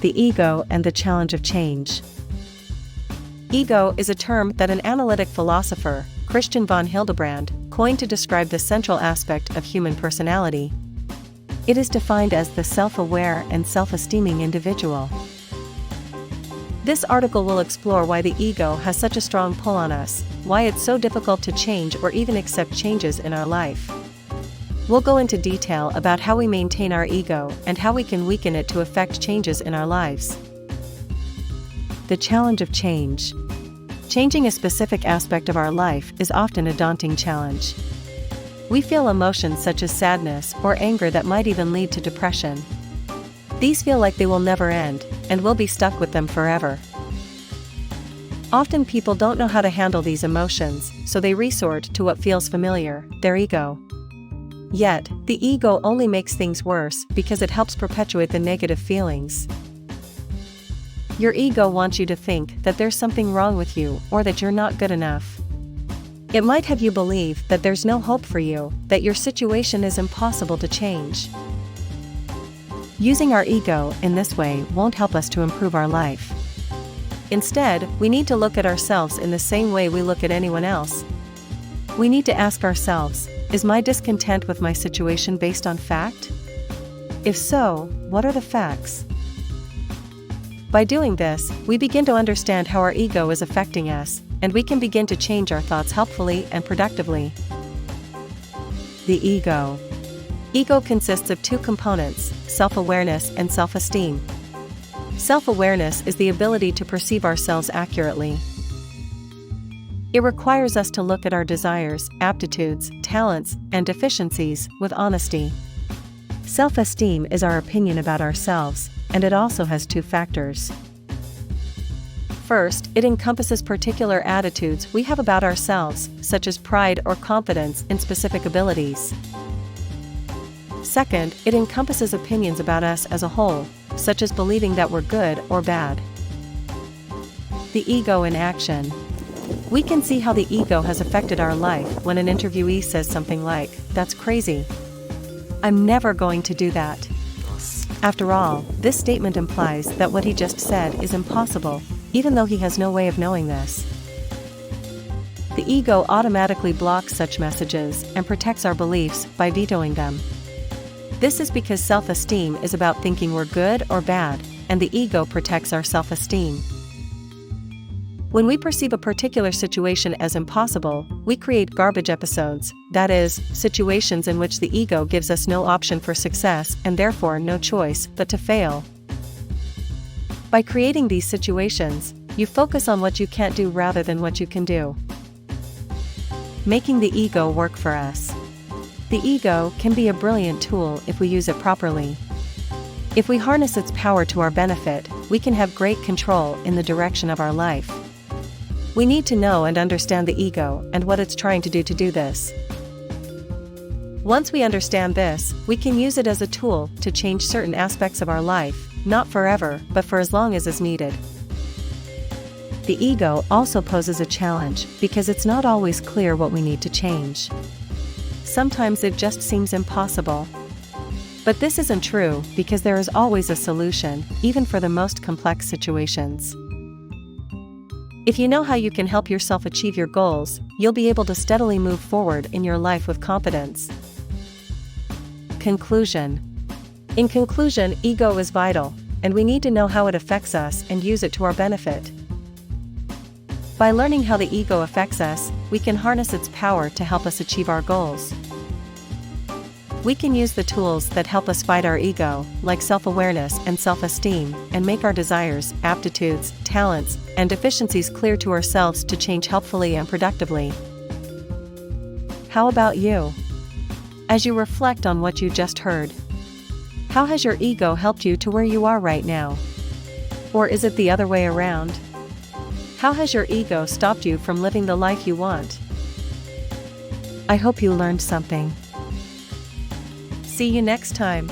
The ego and the challenge of change. Ego is a term that an analytic philosopher, Christian von Hildebrand, coined to describe the central aspect of human personality. It is defined as the self-aware and self-esteeming individual. This article will explore why the ego has such a strong pull on us, why it's so difficult to change or even accept changes in our life. We'll go into detail about how we maintain our ego and how we can weaken it to affect changes in our lives. The challenge of change. Changing a specific aspect of our life is often a daunting challenge. We feel emotions such as sadness or anger that might even lead to depression. These feel like they will never end, and we'll be stuck with them forever. Often people don't know how to handle these emotions, so they resort to what feels familiar, their ego. Yet, the ego only makes things worse because it helps perpetuate the negative feelings. Your ego wants you to think that there's something wrong with you or that you're not good enough. It might have you believe that there's no hope for you, that your situation is impossible to change. Using our ego in this way won't help us to improve our life. Instead, we need to look at ourselves in the same way we look at anyone else. We need to ask ourselves, is my discontent with my situation based on fact? If so, what are the facts? By doing this, we begin to understand how our ego is affecting us, and we can begin to change our thoughts helpfully and productively. The ego. Ego consists of two components, self-awareness and self-esteem. Self-awareness is the ability to perceive ourselves accurately. It requires us to look at our desires, aptitudes, talents, and deficiencies with honesty. Self-esteem is our opinion about ourselves, and it also has two factors. First, it encompasses particular attitudes we have about ourselves, such as pride or confidence in specific abilities. Second, it encompasses opinions about us as a whole, such as believing that we're good or bad. The ego in action. We can see how the ego has affected our life when an interviewee says something like, "That's crazy. I'm never going to do that." After all, this statement implies that what he just said is impossible, even though he has no way of knowing this. The ego automatically blocks such messages and protects our beliefs by vetoing them. This is because self-esteem is about thinking we're good or bad, and the ego protects our self-esteem. When we perceive a particular situation as impossible, we create garbage episodes, that is, situations in which the ego gives us no option for success and therefore no choice but to fail. By creating these situations, you focus on what you can't do rather than what you can do. Making the ego work for us. The ego can be a brilliant tool if we use it properly. If we harness its power to our benefit, we can have great control in the direction of our life. We need to know and understand the ego and what it's trying to do this. Once we understand this, we can use it as a tool to change certain aspects of our life, not forever, but for as long as is needed. The ego also poses a challenge because it's not always clear what we need to change. Sometimes it just seems impossible. But this isn't true because there is always a solution, even for the most complex situations. If you know how you can help yourself achieve your goals, you'll be able to steadily move forward in your life with confidence. Conclusion. In conclusion, ego is vital, and we need to know how it affects us and use it to our benefit. By learning how the ego affects us, we can harness its power to help us achieve our goals. We can use the tools that help us fight our ego, like self-awareness and self-esteem, and make our desires, aptitudes, talents, and deficiencies clear to ourselves to change helpfully and productively. How about you? As you reflect on what you just heard, how has your ego helped you to where you are right now? Or is it the other way around? How has your ego stopped you from living the life you want? I hope you learned something. See you next time.